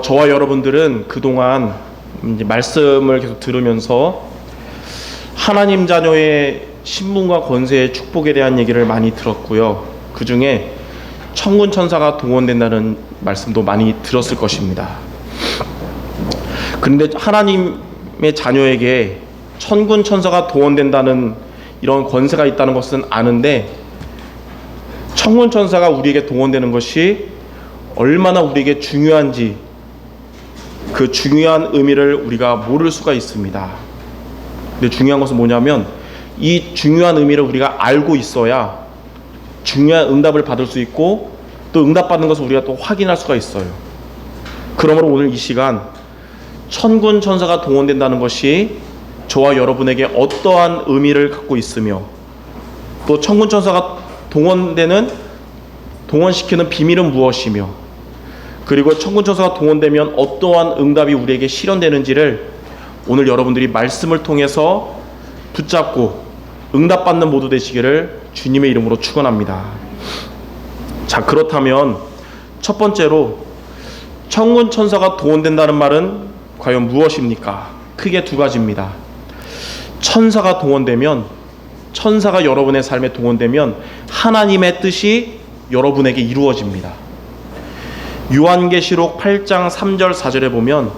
저와 여러분들은 그동안 이제 말씀을 계속 들으면서 하나님 자녀의 신분과 권세의 축복에 대한 얘기를 많이 들었고요. 그 중에 천군 천사가 동원된다는 말씀도 많이 들었을 것입니다. 그런데 하나님의 자녀에게 천군 천사가 동원된다는 이런 권세가 있다는 것은 아는데, 천군 천사가 우리에게 동원되는 것이 얼마나 우리에게 중요한지, 그 중요한 의미를 우리가 모를 수가 있습니다. 근데 중요한 것은 뭐냐면, 이 중요한 의미를 우리가 알고 있어야 중요한 응답을 받을 수 있고, 또 응답받는 것을 우리가 또 확인할 수가 있어요. 그러므로 오늘 이 시간 천군 천사가 동원된다는 것이 저와 여러분에게 어떠한 의미를 갖고 있으며, 또 천군 천사가 동원시키는 비밀은 무엇이며, 그리고 천군 천사가 동원되면 어떠한 응답이 우리에게 실현되는지를 오늘 여러분들이 말씀을 통해서 붙잡고 응답받는 모두 되시기를 주님의 이름으로 축원합니다. 자, 그렇다면 첫 번째로 천군 천사가 동원된다는 말은 과연 무엇입니까? 크게 두 가지입니다. 천사가 동원되면, 천사가 여러분의 삶에 동원되면 하나님의 뜻이 여러분에게 이루어집니다. 요한계시록 8장 3절 4절에 보면,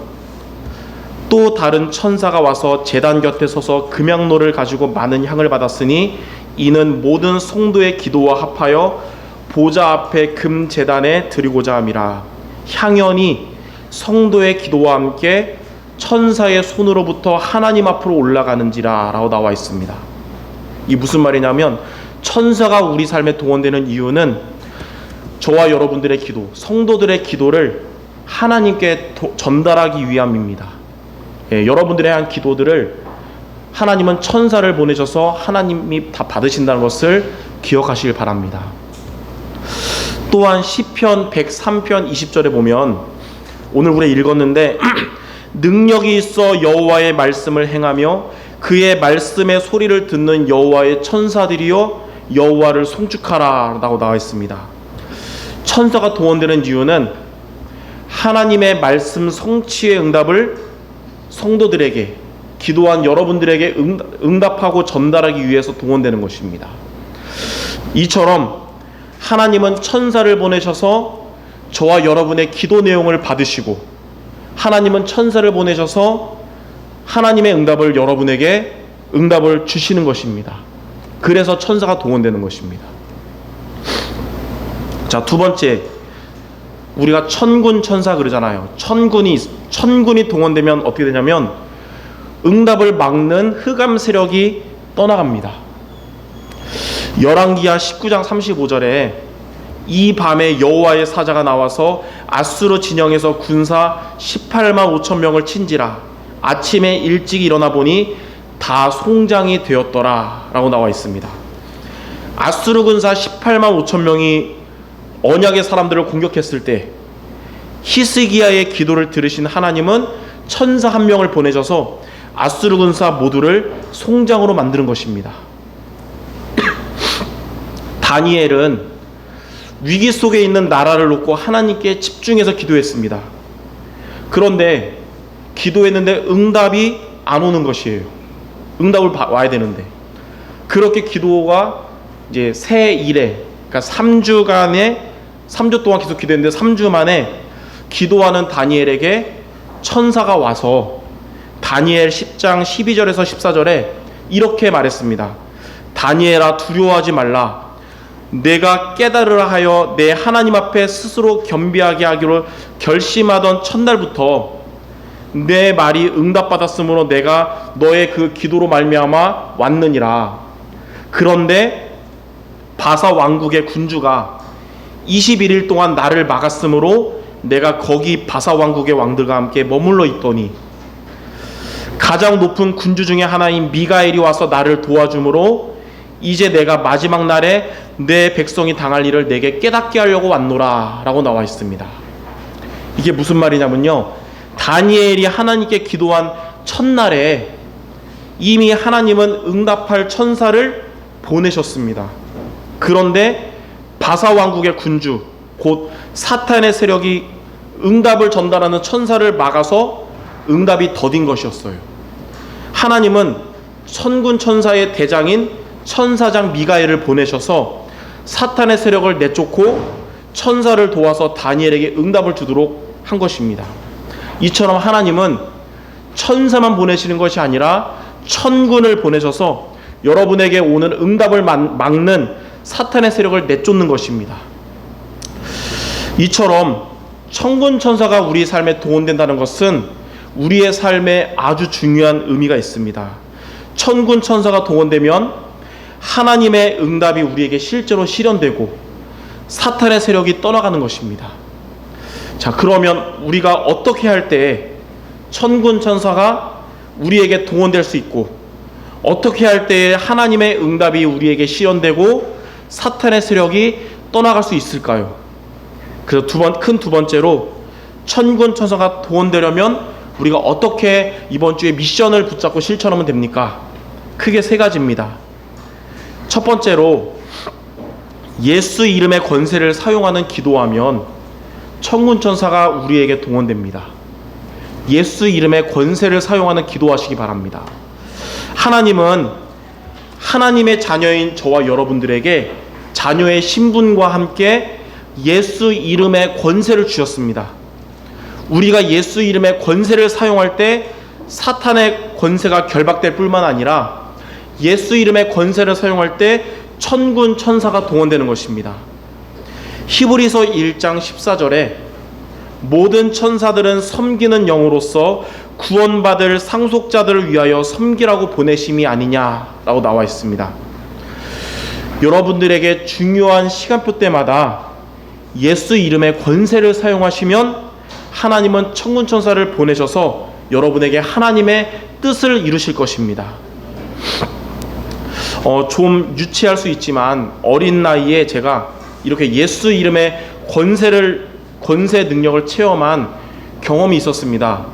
또 다른 천사가 와서 제단 곁에 서서 금향로를 가지고 많은 향을 받았으니 이는 모든 성도의 기도와 합하여 보좌 앞에 금 제단에 드리고자 함이라. 향연이 성도의 기도와 함께 천사의 손으로부터 하나님 앞으로 올라가는지라 라고 나와 있습니다. 이 무슨 말이냐면, 천사가 우리 삶에 동원되는 이유는 저와 여러분들의 기도, 성도들의 기도를 하나님께 전달하기 위함입니다. 여러분들의 한 기도들을 하나님은 천사를 보내셔서 하나님이 다 받으신다는 것을 기억하시길 바랍니다. 또한 시편 103편 20절에 보면, 오늘 우리 읽었는데 능력이 있어 여호와의 말씀을 행하며 그의 말씀의 소리를 듣는 여호와의 천사들이여 여호와를 송축하라 라고 나와 있습니다. 천사가 동원되는 이유는 하나님의 말씀 성취의 응답을 성도들에게, 기도한 여러분들에게 응답하고 전달하기 위해서 동원되는 것입니다. 이처럼 하나님은 천사를 보내셔서 저와 여러분의 기도 내용을 받으시고, 하나님은 천사를 보내셔서 하나님의 응답을 여러분에게 응답을 주시는 것입니다. 그래서 천사가 동원되는 것입니다. 자, 두 번째, 우리가 천군 천사 그러잖아요. 천군이 동원되면 어떻게 되냐면 응답을 막는 흑암 세력이 떠나갑니다. 열왕기하 19장 35절에 이 밤에 여호와의 사자가 나와서 아수르 진영에서 군사 18만 5천 명을 친지라. 아침에 일찍 일어나 보니 다 송장이 되었더라 라고 나와 있습니다. 아수르 군사 18만 5천 명이 언약의 사람들을 공격했을 때 히스기야의 기도를 들으신 하나님은 천사 한 명을 보내셔서 아수르 군사 모두를 송장으로 만드는 것입니다. 다니엘은 위기 속에 있는 나라를 놓고 하나님께 집중해서 기도했습니다. 그런데 기도했는데 응답이 안 오는 것이에요. 응답을 와야 되는데, 그렇게 기도가 이제 새 일에, 그러니까 3주 동안 계속 기도했는데 3주 만에 기도하는 다니엘에게 천사가 와서 다니엘 10장 12절에서 14절에 이렇게 말했습니다. 다니엘아, 두려워하지 말라. 내가 깨달으라 하여 내 하나님 앞에 스스로 겸비하게 하기로 결심하던 첫날부터 내 말이 응답받았으므로 내가 너의 그 기도로 말미암아 왔느니라. 그런데 바사 왕국의 군주가 21일 동안 나를 막았으므로 내가 거기 바사 왕국의 왕들과 함께 머물러 있더니 가장 높은 군주 중에 하나인 미가엘이 와서 나를 도와주므로 이제 내가 마지막 날에 내 백성이 당할 일을 내게 깨닫게 하려고 왔노라 라고 나와 있습니다. 이게 무슨 말이냐면요, 다니엘이 하나님께 기도한 첫날에 이미 하나님은 응답할 천사를 보내셨습니다. 그런데 바사 왕국의 군주 곧 사탄의 세력이 응답을 전달하는 천사를 막아서 응답이 더딘 것이었어요. 하나님은 천군 천사의 대장인 천사장 미가엘을 보내셔서 사탄의 세력을 내쫓고 천사를 도와서 다니엘에게 응답을 주도록 한 것입니다. 이처럼 하나님은 천사만 보내시는 것이 아니라 천군을 보내셔서 여러분에게 오는 응답을 막는 사탄의 세력을 내쫓는 것입니다. 이처럼 천군 천사가 우리 삶에 동원된다는 것은 우리의 삶에 아주 중요한 의미가 있습니다. 천군 천사가 동원되면 하나님의 응답이 우리에게 실제로 실현되고 사탄의 세력이 떠나가는 것입니다. 자, 그러면 우리가 어떻게 할 때 천군 천사가 우리에게 동원될 수 있고 어떻게 할 때 하나님의 응답이 우리에게 실현되고 사탄의 세력이 떠나갈 수 있을까요? 그래서 두 번째로 천군 천사가 동원되려면 우리가 어떻게 이번 주에 미션을 붙잡고 실천하면 됩니까? 크게 세 가지입니다. 첫 번째로 예수 이름의 권세를 사용하는 기도하면 천군 천사가 우리에게 동원됩니다. 예수 이름의 권세를 사용하는 기도하시기 바랍니다. 하나님은 하나님의 자녀인 저와 여러분들에게 자녀의 신분과 함께 예수 이름의 권세를 주셨습니다. 우리가 예수 이름의 권세를 사용할 때 사탄의 권세가 결박될 뿐만 아니라 예수 이름의 권세를 사용할 때 천군 천사가 동원되는 것입니다. 히브리서 1장 14절에 모든 천사들은 섬기는 영으로서 구원받을 상속자들을 위하여 섬기라고 보내심이 아니냐라고 나와 있습니다. 여러분들에게 중요한 시간표 때마다 예수 이름의 권세를 사용하시면 하나님은 천군 천사를 보내셔서 여러분에게 하나님의 뜻을 이루실 것입니다. 좀 유치할 수 있지만 어린 나이에 제가 이렇게 예수 이름의 권세 능력을 체험한 경험이 있었습니다.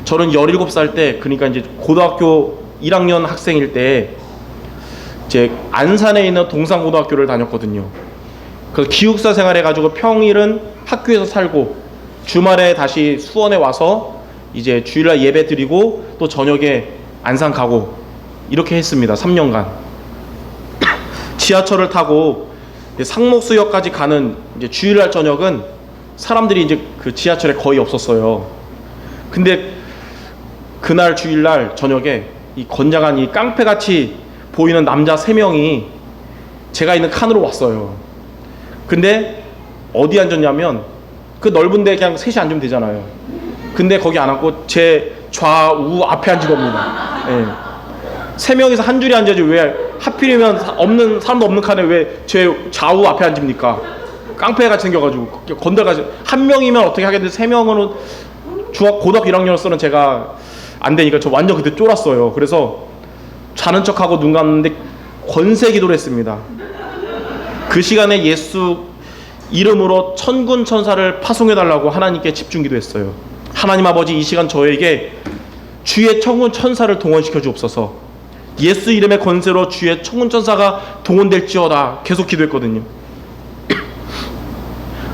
저는 17살 때, 그러니까 이제 고등학교 1학년 학생일 때 이제 안산에 있는 동산고등학교를 다녔거든요. 그 기숙사 생활해가지고 평일은 학교에서 살고 주말에 다시 수원에 와서 이제 주일날 예배 드리고 또 저녁에 안산 가고 이렇게 했습니다. 3년간. 지하철을 타고 상록수역까지 가는 이제 주일날 저녁은 사람들이 이제 그 지하철에 거의 없었어요. 근데 그날 주일날 저녁에 이 건장한 이 깡패같이 보이는 남자 3명이 제가 있는 칸으로 왔어요. 근데 어디 앉았냐면 그 넓은데 그냥 셋이 앉으면 되잖아요. 근데 거기 안 앉고 제 좌우 앞에 앉은 겁니다. 예. 3명이서 한 줄이 앉아야지 왜 하필이면 사람도 없는 칸에 왜 제 좌우 앞에 앉습니까? 깡패같이 생겨가지고 건들가지고 한 명이면 어떻게 하겠는데 3명은 고등학교 1학년으로서는 제가 안 되니까 저 완전 그때 쫄았어요. 그래서 자는 척하고 눈 감는데 권세 기도를 했습니다. 그 시간에 예수 이름으로 천군 천사를 파송해달라고 하나님께 집중 기도했어요. 하나님 아버지, 이 시간 저에게 주의 천군 천사를 동원시켜 주옵소서. 예수 이름의 권세로 주의 천군 천사가 동원될지어다 계속 기도했거든요.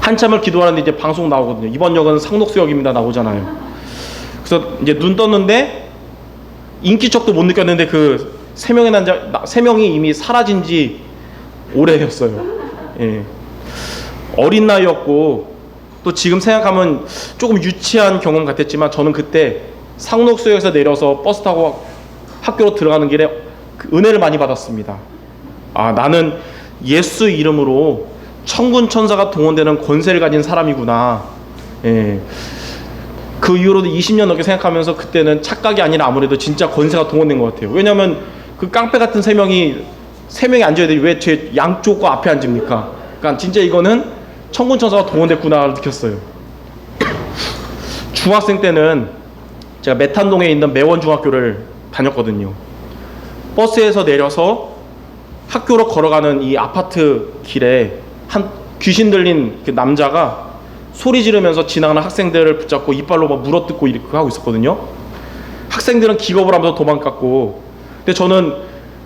한참을 기도하는데 이제 방송 나오거든요. 이번 역은 상록수역입니다 나오잖아요. 그래서 이제 눈 떴는데 인기척도 못 느꼈는데 그 3명이 이미 사라진 지 오래였어요. 예. 어린 나이였고 또 지금 생각하면 조금 유치한 경험 같았지만 저는 그때 상록수역에서 내려서 버스 타고 학교로 들어가는 길에 그 은혜를 많이 받았습니다. 아, 나는 예수 이름으로 천군 천사가 동원되는 권세를 가진 사람이구나. 예. 그 이후로도 20년 넘게 생각하면서 그때는 착각이 아니라 아무래도 진짜 권세가 동원된 것 같아요. 왜냐하면 그 깡패 같은 3명이 앉아야 되지 왜 제 양쪽과 앞에 앉습니까? 그러니까 진짜 이거는 천군 천사가 동원됐구나 느꼈어요. 중학생 때는 제가 메탄동에 있는 매원중학교를 다녔거든요. 버스에서 내려서 학교로 걸어가는 이 아파트 길에 한 귀신 들린 그 남자가 소리 지르면서 지나가는 학생들을 붙잡고 이빨로 막 물어뜯고 이렇게 하고 있었거든요. 학생들은 기겁을 하면서 도망갔고, 근데 저는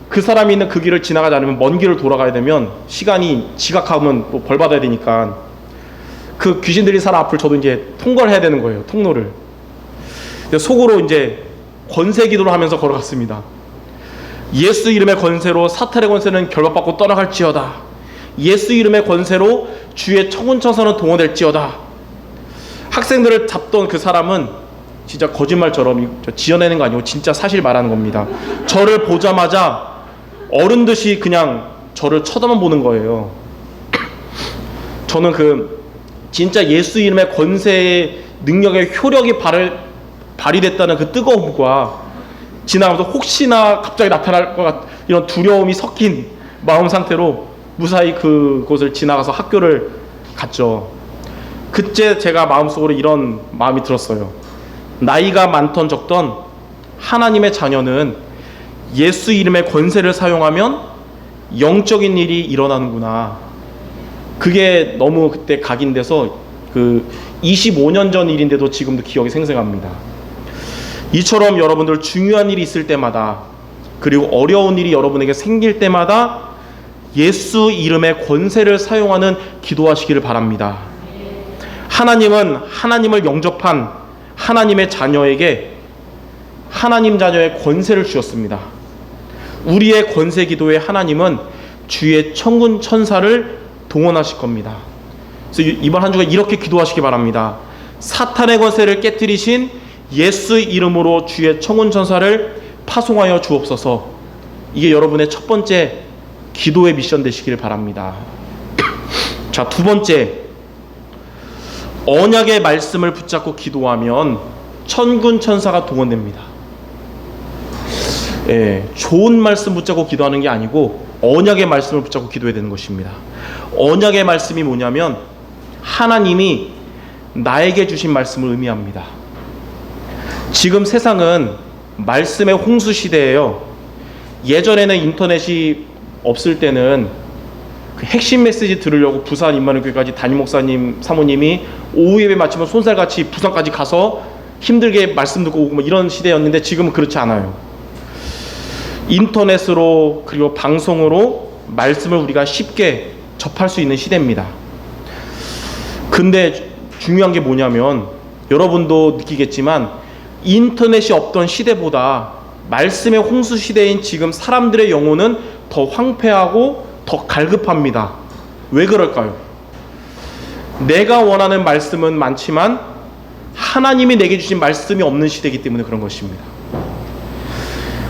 그 사람이 있는 그 길을 지나가지 않으면 먼 길을 돌아가야 되면 시간이 지각하면 뭐 벌 받아야 되니까 그 귀신 들린 사람 앞을 저도 이제 통과를 해야 되는 거예요. 통로를. 속으로 이제 권세 기도를 하면서 걸어갔습니다. 예수 이름의 권세로 사탄의 권세는 결박받고 떠나갈지어다. 예수 이름의 권세로 주의 청운천사는 동원될지어다. 학생들을 잡던 그 사람은 진짜 거짓말처럼 지어내는 거 아니고 진짜 사실 말하는 겁니다. 저를 보자마자 어른듯이 그냥 저를 쳐다만 보는 거예요. 저는 진짜 예수 이름의 권세의 능력의 효력이 발휘됐다는 그 뜨거움과 지나가면서 혹시나 갑자기 나타날 것 같은 이런 두려움이 섞인 마음 상태로 무사히 그곳을 지나가서 학교를 갔죠. 그때 제가 마음속으로 이런 마음이 들었어요. 나이가 많던 적던 하나님의 자녀는 예수 이름의 권세를 사용하면 영적인 일이 일어나는구나. 그게 너무 그때 각인돼서 25년 전 일인데도 지금도 기억이 생생합니다. 이처럼 여러분들 중요한 일이 있을 때마다, 그리고 어려운 일이 여러분에게 생길 때마다 예수 이름의 권세를 사용하는 기도하시기를 바랍니다. 하나님은 하나님을 영접한 하나님의 자녀에게 하나님 자녀의 권세를 주셨습니다. 우리의 권세 기도에 하나님은 주의 천군 천사를 동원하실 겁니다. 그래서 이번 한 주간 이렇게 기도하시기 바랍니다. 사탄의 권세를 깨뜨리신 예수 이름으로 주의 천군 천사를 파송하여 주옵소서. 이게 여러분의 첫 번째 기도의 미션 되시길 바랍니다. 자, 두 번째, 언약의 말씀을 붙잡고 기도하면 천군 천사가 동원됩니다. 좋은 말씀 붙잡고 기도하는 게 아니고 언약의 말씀을 붙잡고 기도해야 되는 것입니다. 언약의 말씀이 뭐냐면 하나님이 나에게 주신 말씀을 의미합니다. 지금 세상은 말씀의 홍수 시대예요. 예전에는 인터넷이 없을 때는 그 핵심 메시지 들으려고 부산 임마누엘교회까지 담임 목사님 사모님이 오후 예배 마치면 손살같이 부산까지 가서 힘들게 말씀 듣고 오고 뭐 이런 시대였는데 지금은 그렇지 않아요. 인터넷으로 그리고 방송으로 말씀을 우리가 쉽게 접할 수 있는 시대입니다. 근데 중요한 게 뭐냐면 여러분도 느끼겠지만 인터넷이 없던 시대보다 말씀의 홍수 시대인 지금 사람들의 영혼은 더 황폐하고 더 갈급합니다. 왜 그럴까요? 내가 원하는 말씀은 많지만 하나님이 내게 주신 말씀이 없는 시대이기 때문에 그런 것입니다.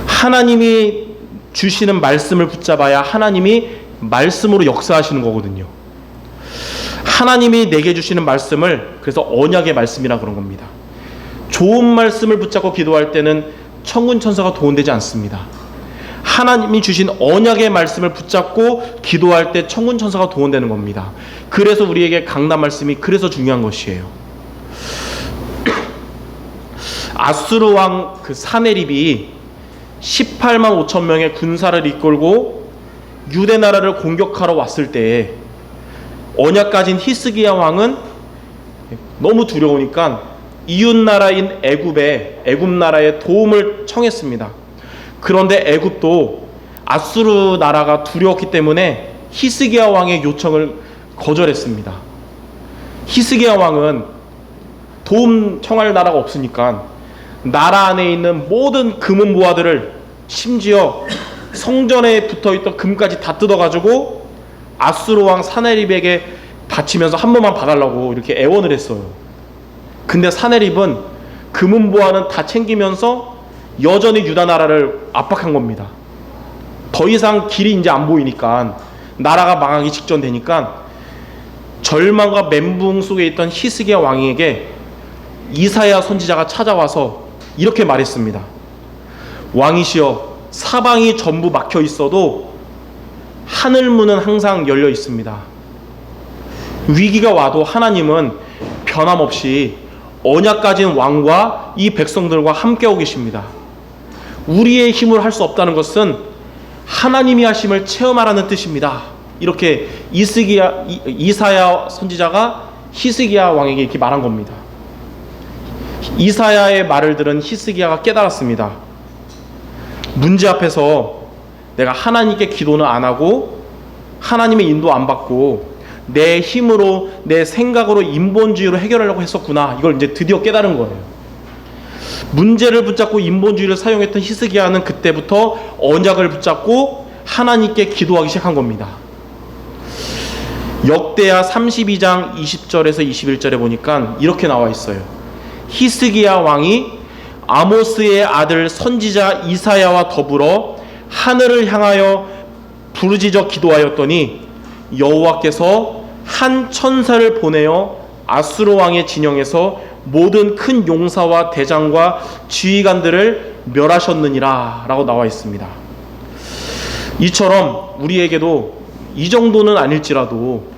하나님이 주시는 말씀을 붙잡아야 하나님이 말씀으로 역사하시는 거거든요. 하나님이 내게 주시는 말씀을 그래서 언약의 말씀이라 그런 겁니다. 좋은 말씀을 붙잡고 기도할 때는 천군 천사가 동원되지 않습니다. 하나님이 주신 언약의 말씀을 붙잡고 기도할 때 천군 천사가 동원되는 겁니다. 그래서 우리에게 강단 말씀이 그래서 중요한 것이에요. 아수르 왕 사네립이 18만 5천 명의 군사를 이끌고 유대 나라를 공격하러 왔을 때 언약 가진 히스기야 왕은 너무 두려우니까 이웃 나라인 애굽 나라의 도움을 청했습니다. 그런데 애굽도 아수르 나라가 두려웠기 때문에 히스기야 왕의 요청을 거절했습니다. 히스기야 왕은 도움 청할 나라가 없으니까 나라 안에 있는 모든 금은 보화들을 심지어 성전에 붙어있던 금까지 다 뜯어가지고 아수르 왕 사네립에게 바치면서 한 번만 봐달라고 이렇게 애원을 했어요. 근데 사네립은 금은 보화는 다 챙기면서 여전히 유다 나라를 압박한 겁니다. 더 이상 길이 이제 안 보이니까 나라가 망하기 직전 되니까 절망과 멘붕 속에 있던 히스기야 왕에게 이사야 선지자가 찾아와서 이렇게 말했습니다. 왕이시여, 사방이 전부 막혀 있어도 하늘 문은 항상 열려 있습니다. 위기가 와도 하나님은 변함없이 언약 가진 왕과 이 백성들과 함께하고 계십니다. 우리의 힘으로 할 수 없다는 것은 하나님이 하심을 체험하라는 뜻입니다. 이렇게 이사야 선지자가 히스기야 왕에게 이렇게 말한 겁니다. 이사야의 말을 들은 히스기야가 깨달았습니다. 문제 앞에서 내가 하나님께 기도는 안 하고 하나님의 인도 안 받고 내 힘으로, 내 생각으로, 인본주의로 해결하려고 했었구나. 이걸 이제 드디어 깨달은 거예요. 문제를 붙잡고 인본주의를 사용했던 히스기야는 그때부터 언약을 붙잡고 하나님께 기도하기 시작한 겁니다. 역대하 32장 20절에서 21절에 보니까 이렇게 나와 있어요. 히스기야 왕이 아모스의 아들 선지자 이사야와 더불어 하늘을 향하여 부르짖어 기도하였더니 여호와께서 한 천사를 보내어 아수르 왕의 진영에서 모든 큰 용사와 대장과 지휘관들을 멸하셨느니라 라고 나와 있습니다. 이처럼 우리에게도 이 정도는 아닐지라도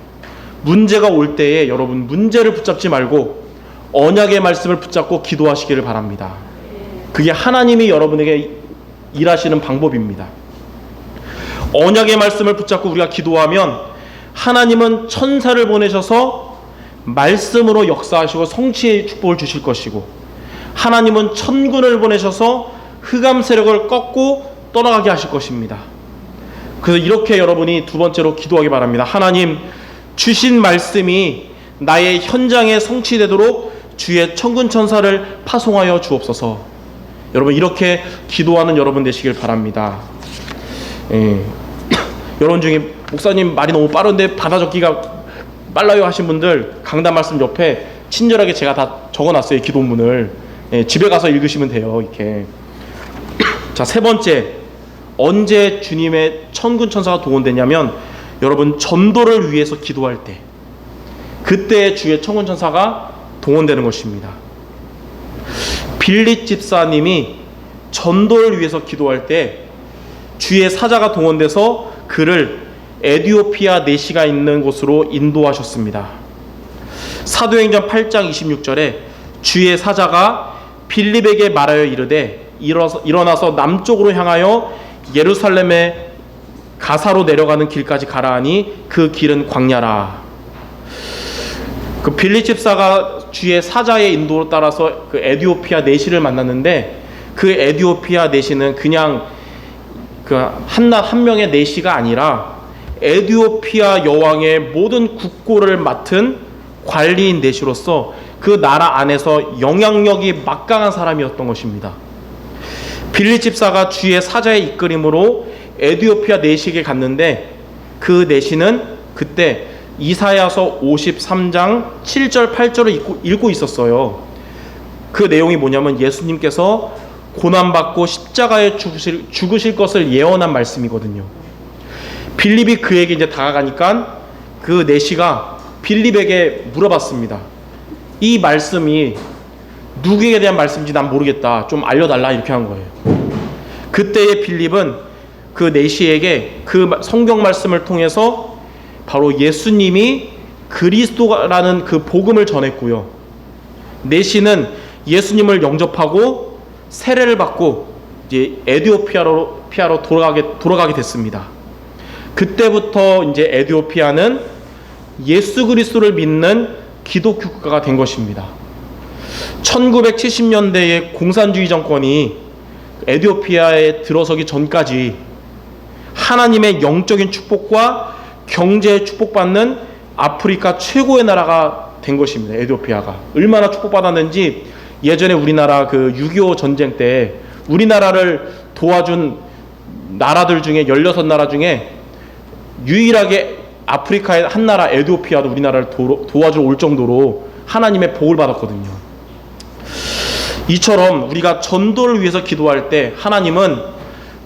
문제가 올 때에 여러분 문제를 붙잡지 말고 언약의 말씀을 붙잡고 기도하시기를 바랍니다. 그게 하나님이 여러분에게 일하시는 방법입니다. 언약의 말씀을 붙잡고 우리가 기도하면 하나님은 천사를 보내셔서 말씀으로 역사하시고 성취의 축복을 주실 것이고, 하나님은 천군을 보내셔서 흑암 세력을 꺾고 떠나가게 하실 것입니다. 그래서 이렇게 여러분이 두 번째로 기도하기 바랍니다. 하나님, 주신 말씀이 나의 현장에 성취되도록 주의 천군 천사를 파송하여 주옵소서. 여러분 이렇게 기도하는 여러분 되시길 바랍니다. 여러분 중에 목사님 말이 너무 빠른데 받아 적기가 빨라요 하신 분들, 강단 말씀 옆에 친절하게 제가 다 적어놨어요. 기도문을. 집에 가서 읽으시면 돼요. 이렇게. 자, 세 번째, 언제 주님의 천군 천사가 동원되냐면 여러분 전도를 위해서 기도할 때, 그때 주의 천군 천사가 동원되는 것입니다. 빌립 집사님이 전도를 위해서 기도할 때 주의 사자가 동원돼서 그를 에디오피아 내시가 있는 곳으로 인도하셨습니다. 사도행전 8장 26절에 주의 사자가 빌립에게 말하여 이르되 일어나서 남쪽으로 향하여 예루살렘의 가사로 내려가는 길까지 가라 하니 그 길은 광야라. 그 빌립 집사가 주의 사자의 인도로 따라서 그 에디오피아 내시를 만났는데, 그 에디오피아 내시는 그냥 그 한 명의 내시가 아니라 에디오피아 여왕의 모든 국고를 맡은 관리인 내시로서 그 나라 안에서 영향력이 막강한 사람이었던 것입니다. 빌립 집사가 주의 사자의 이끌림으로 에디오피아 내시에게 갔는데, 그 내시는 그때 이사야서 53장 7절 8절을 읽고 있었어요. 그 내용이 뭐냐면 예수님께서 고난받고 십자가에 죽으실 것을 예언한 말씀이거든요. 빌립이 그에게 이제 다가가니까 그 내시가 빌립에게 물어봤습니다. 이 말씀이 누구에게 대한 말씀인지 난 모르겠다, 좀 알려달라, 이렇게 한 거예요. 그때의 빌립은 그 내시에게 그 성경 말씀을 통해서 바로 예수님이 그리스도라는 그 복음을 전했고요, 내시는 예수님을 영접하고 세례를 받고 이제 에디오피아로 돌아가게 됐습니다. 그때부터 이제 에디오피아는 예수 그리스도를 믿는 기독교 국가가 된 것입니다. 1970년대의 공산주의 정권이 에디오피아에 들어서기 전까지 하나님의 영적인 축복과 경제의 축복받는 아프리카 최고의 나라가 된 것입니다. 에디오피아가 얼마나 축복받았는지, 예전에 우리나라 그 6.25 전쟁 때 우리나라를 도와준 나라들 중에 16나라 중에 유일하게 아프리카의 한 나라 에디오피아도 우리나라를 도와주러 올 정도로 하나님의 복을 받았거든요. 이처럼 우리가 전도를 위해서 기도할 때 하나님은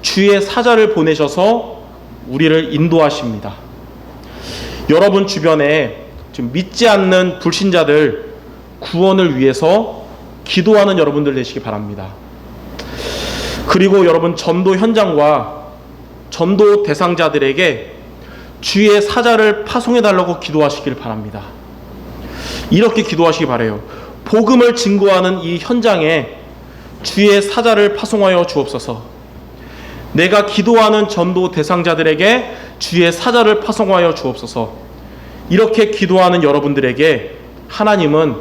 주의 사자를 보내셔서 우리를 인도하십니다. 여러분 주변에 지금 믿지 않는 불신자들 구원을 위해서 기도하는 여러분들 되시기 바랍니다. 그리고 여러분 전도 현장과 전도 대상자들에게 주의 사자를 파송해 달라고 기도하시길 바랍니다. 이렇게 기도하시기 바라요. 복음을 증거하는 이 현장에 주의 사자를 파송하여 주옵소서. 내가 기도하는 전도 대상자들에게 주의 사자를 파송하여 주옵소서. 이렇게 기도하는 여러분들에게 하나님은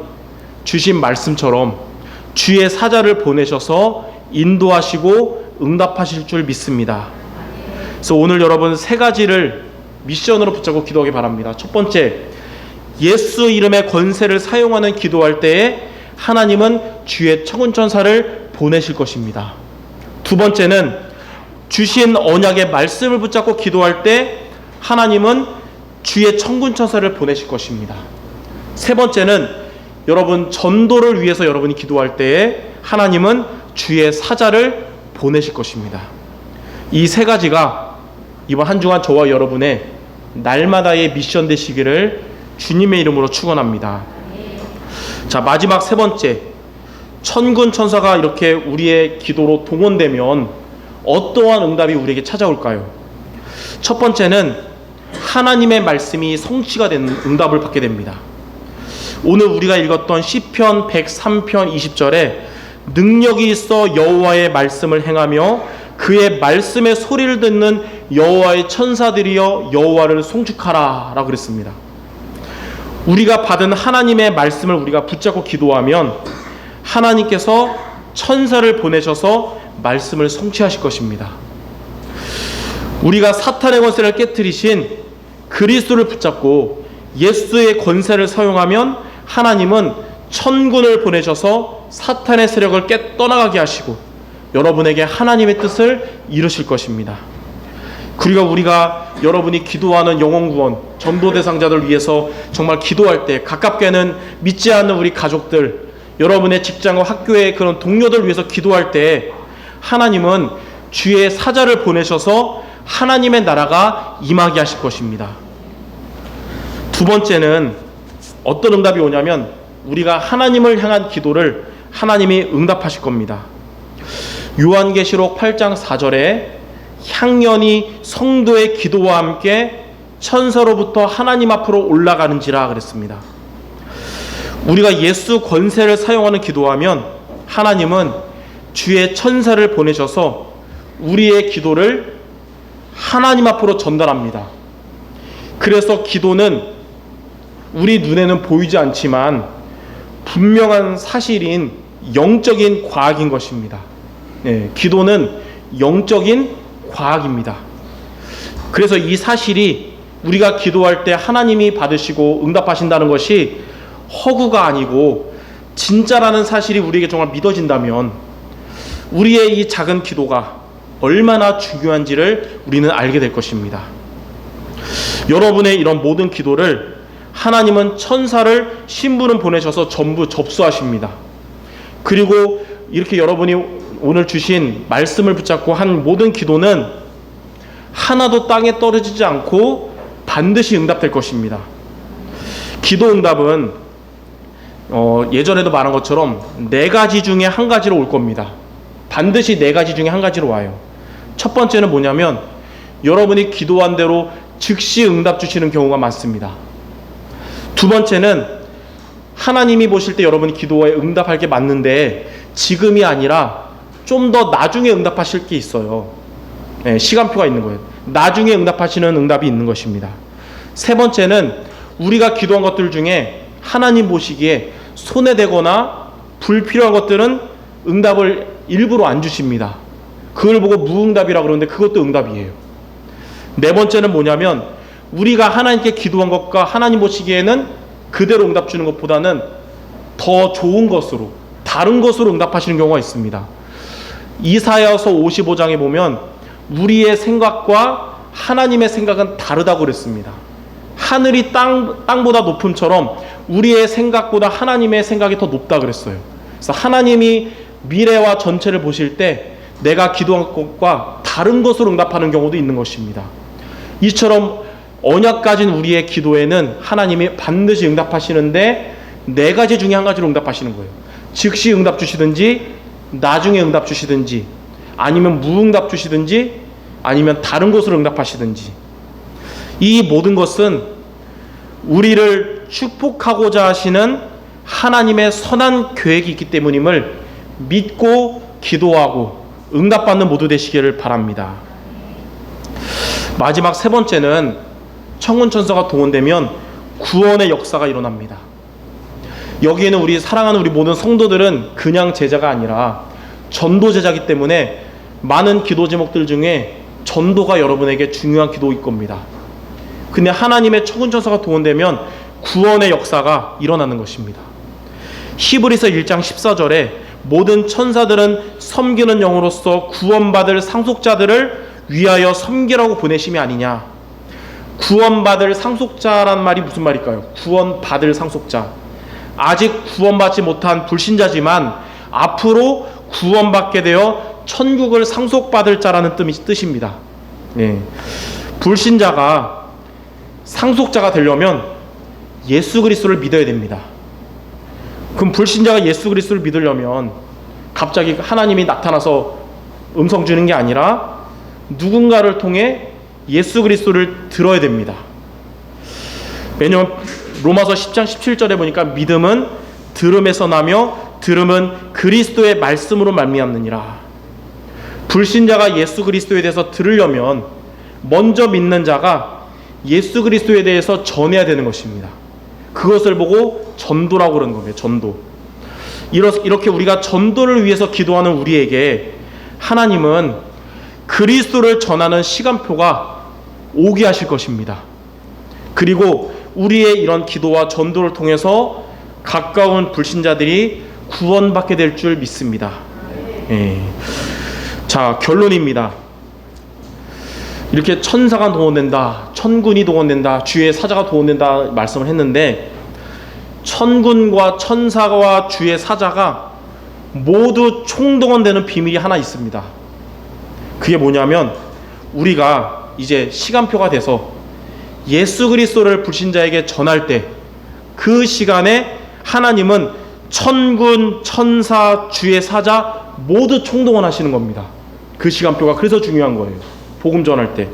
주신 말씀처럼 주의 사자를 보내셔서 인도하시고 응답하실 줄 믿습니다. 그래서 오늘 여러분 세 가지를 미션으로 붙잡고 기도하기 바랍니다. 첫 번째, 예수 이름의 권세를 사용하는 기도할 때에 하나님은 주의 천군천사를 보내실 것입니다. 두 번째는 주신 언약의 말씀을 붙잡고 기도할 때 하나님은 주의 천군천사를 보내실 것입니다. 세 번째는 여러분 전도를 위해서 여러분이 기도할 때에 하나님은 주의 사자를 보내실 것입니다. 이 세 가지가 이번 한 주간 저와 여러분의 날마다의 미션 되시기를 주님의 이름으로 축원합니다. 자, 마지막 세 번째, 천군 천사가 이렇게 우리의 기도로 동원되면 어떠한 응답이 우리에게 찾아올까요? 첫 번째는 하나님의 말씀이 성취가 되는 응답을 받게 됩니다. 오늘 우리가 읽었던 시편 103편 20절에 능력이 있어 여호와의 말씀을 행하며 그의 말씀의 소리를 듣는 여호와의 천사들이여 여호와를 송축하라 라고 그랬습니다. 우리가 받은 하나님의 말씀을 우리가 붙잡고 기도하면 하나님께서 천사를 보내셔서 말씀을 성취하실 것입니다. 우리가 사탄의 권세를 깨뜨리신 그리스도를 붙잡고 예수의 권세를 사용하면 하나님은 천군을 보내셔서 사탄의 세력을 떠나가게 하시고 여러분에게 하나님의 뜻을 이루실 것입니다. 그리고 우리가 여러분이 기도하는 영혼구원, 전도 대상자들 위해서 정말 기도할 때 가깝게는 믿지 않는 우리 가족들, 여러분의 직장과 학교의 그런 동료들 위해서 기도할 때 하나님은 주의 사자를 보내셔서 하나님의 나라가 임하게 하실 것입니다. 두 번째는 어떤 응답이 오냐면 우리가 하나님을 향한 기도를 하나님이 응답하실 겁니다. 요한계시록 8장 4절에 향연이 성도의 기도와 함께 천사로부터 하나님 앞으로 올라가는지라 그랬습니다. 우리가 예수 권세를 사용하는 기도하면 하나님은 주의 천사를 보내셔서 우리의 기도를 하나님 앞으로 전달합니다. 그래서 기도는 우리 눈에는 보이지 않지만 분명한 사실인 영적인 과학인 것입니다. 기도는 영적인 과학입니다. 그래서 이 사실이 우리가 기도할 때 하나님이 받으시고 응답하신다는 것이 허구가 아니고 진짜라는 사실이 우리에게 정말 믿어진다면 우리의 이 작은 기도가 얼마나 중요한지를 우리는 알게 될 것입니다. 여러분의 이런 모든 기도를 하나님은 천사를 신부는 보내셔서 전부 접수하십니다. 그리고 이렇게 여러분이 오늘 주신 말씀을 붙잡고 한 모든 기도는 하나도 땅에 떨어지지 않고 반드시 응답될 것입니다. 기도 응답은 예전에도 말한 것처럼 네 가지 중에 한 가지로 올 겁니다. 반드시 네 가지 중에 한 가지로 와요. 첫 번째는 뭐냐면 여러분이 기도한 대로 즉시 응답 주시는 경우가 많습니다. 두 번째는 하나님이 보실 때 여러분이 기도에 응답할 게 맞는데 지금이 아니라 좀 더 나중에 응답하실 게 있어요. 시간표가 있는 거예요. 나중에 응답하시는 응답이 있는 것입니다. 세 번째는 우리가 기도한 것들 중에 하나님 보시기에 손해되거나 불필요한 것들은 응답을 일부러 안 주십니다. 그걸 보고 무응답이라고 그러는데 그것도 응답이에요. 네 번째는 뭐냐면 우리가 하나님께 기도한 것과 하나님 보시기에는 그대로 응답 주는 것보다는 더 좋은 것으로 다른 것으로 응답하시는 경우가 있습니다. 이사야서 55장에 보면 우리의 생각과 하나님의 생각은 다르다고 그랬습니다. 하늘이 땅보다 높음처럼 우리의 생각보다 하나님의 생각이 더 높다 그랬어요. 그래서 하나님이 미래와 전체를 보실 때 내가 기도한 것과 다른 것으로 응답하는 경우도 있는 것입니다. 이처럼 언약 가진 우리의 기도에는 하나님이 반드시 응답하시는데 네 가지 중에 한 가지로 응답하시는 거예요. 즉시 응답 주시든지 나중에 응답 주시든지 아니면 무응답 주시든지 아니면 다른 것으로 응답하시든지 이 모든 것은 우리를 축복하고자 하시는 하나님의 선한 계획이 있기 때문임을 믿고 기도하고 응답받는 모두 되시기를 바랍니다. 마지막 세 번째는 천군천사가 동원되면 구원의 역사가 일어납니다. 여기에는 우리 사랑하는 우리 모든 성도들은 그냥 제자가 아니라 전도 제자이기 때문에 많은 기도 제목들 중에 전도가 여러분에게 중요한 기도일 겁니다. 근데 하나님의 천군천사가 동원되면 구원의 역사가 일어나는 것입니다. 히브리서 1장 14절에 모든 천사들은 섬기는 영으로서 구원받을 상속자들을 위하여 섬기라고 보내심이 아니냐. 구원받을 상속자란 말이 무슨 말일까요? 구원받을 상속자. 아직 구원받지 못한 불신자지만 앞으로 구원받게 되어 천국을 상속받을 자라는 뜻입니다. 네. 불신자가 상속자가 되려면 예수 그리스도를 믿어야 됩니다. 그럼 불신자가 예수 그리스도를 믿으려면 갑자기 하나님이 나타나서 음성 주는 게 아니라 누군가를 통해 예수 그리스도를 들어야 됩니다. 왜냐하면 로마서 10장 17절에 보니까 믿음은 들음에서 나며 들음은 그리스도의 말씀으로 말미암느니라. 불신자가 예수 그리스도에 대해서 들으려면 먼저 믿는 자가 예수 그리스도에 대해서 전해야 되는 것입니다. 그것을 보고 전도라고 그러는 겁니다. 전도. 이렇게 우리가 전도를 위해서 기도하는 우리에게 하나님은 그리스도를 전하는 시간표가 오게 하실 것입니다. 그리고 우리의 이런 기도와 전도를 통해서 가까운 불신자들이 구원받게 될 줄 믿습니다. 예. 자, 결론입니다. 이렇게 천사가 동원된다, 천군이 동원된다, 주의 사자가 동원된다 말씀을 했는데, 천군과 천사와 주의 사자가 모두 총동원되는 비밀이 하나 있습니다. 그게 뭐냐면 우리가 이제 시간표가 돼서 예수 그리스도를 불신자에게 전할 때 그 시간에 하나님은 천군, 천사, 주의 사자 모두 총동원하시는 겁니다. 그 시간표가 그래서 중요한 거예요. 복음 전할 때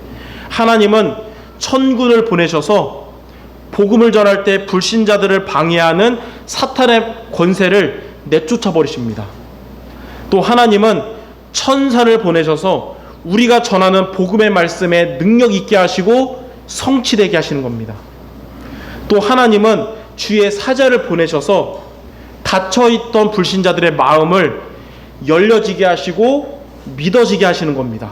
하나님은 천군을 보내셔서 복음을 전할 때 불신자들을 방해하는 사탄의 권세를 내쫓아 버리십니다. 또 하나님은 천사를 보내셔서 우리가 전하는 복음의 말씀에 능력 있게 하시고 성취되게 하시는 겁니다. 또 하나님은 주의 사자를 보내셔서 닫혀있던 불신자들의 마음을 열려지게 하시고 믿어지게 하시는 겁니다.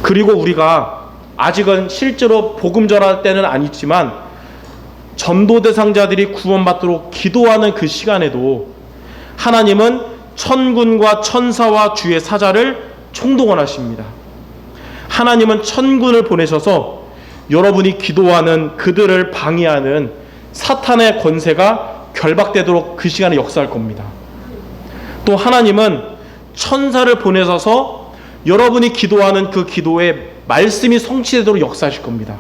그리고 우리가 아직은 실제로 복음 전할 때는 아니지만 전도 대상자들이 구원받도록 기도하는 그 시간에도 하나님은 천군과 천사와 주의 사자를 총동원하십니다. 하나님은 천군을 보내셔서 여러분이 기도하는 그들을 방해하는 사탄의 권세가 결박되도록 그 시간에 역사할 겁니다. 또 하나님은 천사를 보내셔서 여러분이 기도하는 그 기도에 말씀이 성취되도록 역사하실 겁니다.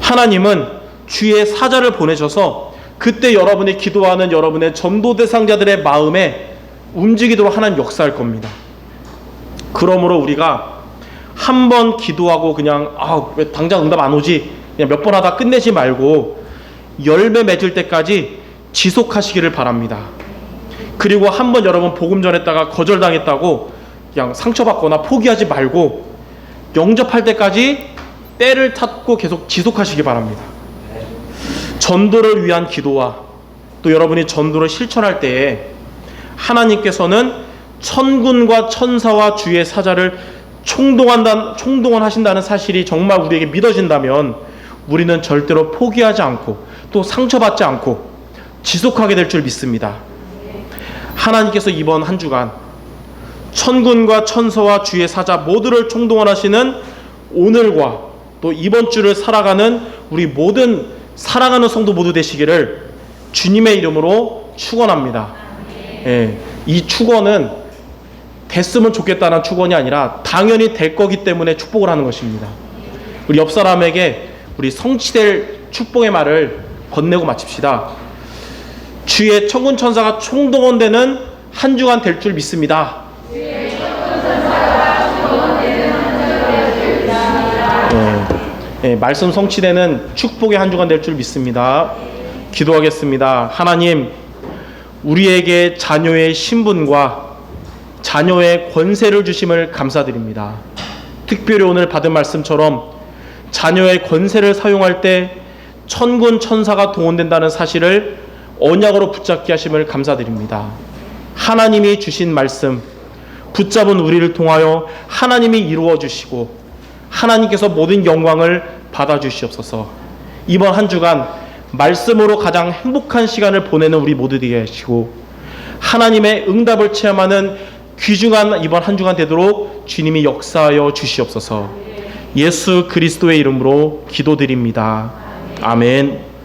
하나님은 주의 사자를 보내셔서 그때 여러분이 기도하는 여러분의 전도 대상자들의 마음에 움직이도록 하나님 역사할 겁니다. 그러므로 우리가 한 번 기도하고 그냥 왜 당장 응답 안 오지? 그냥 몇 번 하다 끝내지 말고 열매 맺을 때까지 지속하시기를 바랍니다. 그리고 한 번 여러분 복음 전했다가 거절당했다고 그냥 상처받거나 포기하지 말고 영접할 때까지 때를 탔고 계속 지속하시기 바랍니다. 전도를 위한 기도와 또 여러분이 전도를 실천할 때에 하나님께서는 천군과 천사와 주의 사자를 총동원하신다는 사실이 정말 우리에게 믿어진다면 우리는 절대로 포기하지 않고 또 상처받지 않고 지속하게 될 줄 믿습니다. 하나님께서 이번 한 주간 천군과 천사와 주의 사자 모두를 총동원하시는 오늘과 또 이번 주를 살아가는 우리 모든 사랑하는 성도 모두 되시기를 주님의 이름으로 축원합니다. 예, 이 축원은 됐으면 좋겠다는 축원이 아니라 당연히 될 거기 때문에 축복을 하는 것입니다. 우리 옆 사람에게 우리 성취될 축복의 말을 건네고 마칩시다. 주의 천군 천사가 총동원되는 한 주간 될 줄 믿습니다. 말씀 성취되는 축복의 한 주간 될 줄 믿습니다. 기도하겠습니다. 하나님, 우리에게 자녀의 신분과 자녀의 권세를 주심을 감사드립니다. 특별히 오늘 받은 말씀처럼 자녀의 권세를 사용할 때 천군 천사가 동원된다는 사실을 언약으로 붙잡게 하심을 감사드립니다. 하나님이 주신 말씀 붙잡은 우리를 통하여 하나님이 이루어 주시고 하나님께서 모든 영광을 받아 주시옵소서. 이번 한 주간 말씀으로 가장 행복한 시간을 보내는 우리 모두들이 하시고 하나님의 응답을 체험하는 귀중한 이번 한 주간 되도록 주님이 역사하여 주시옵소서. 예수 그리스도의 이름으로 기도드립니다. 아멘.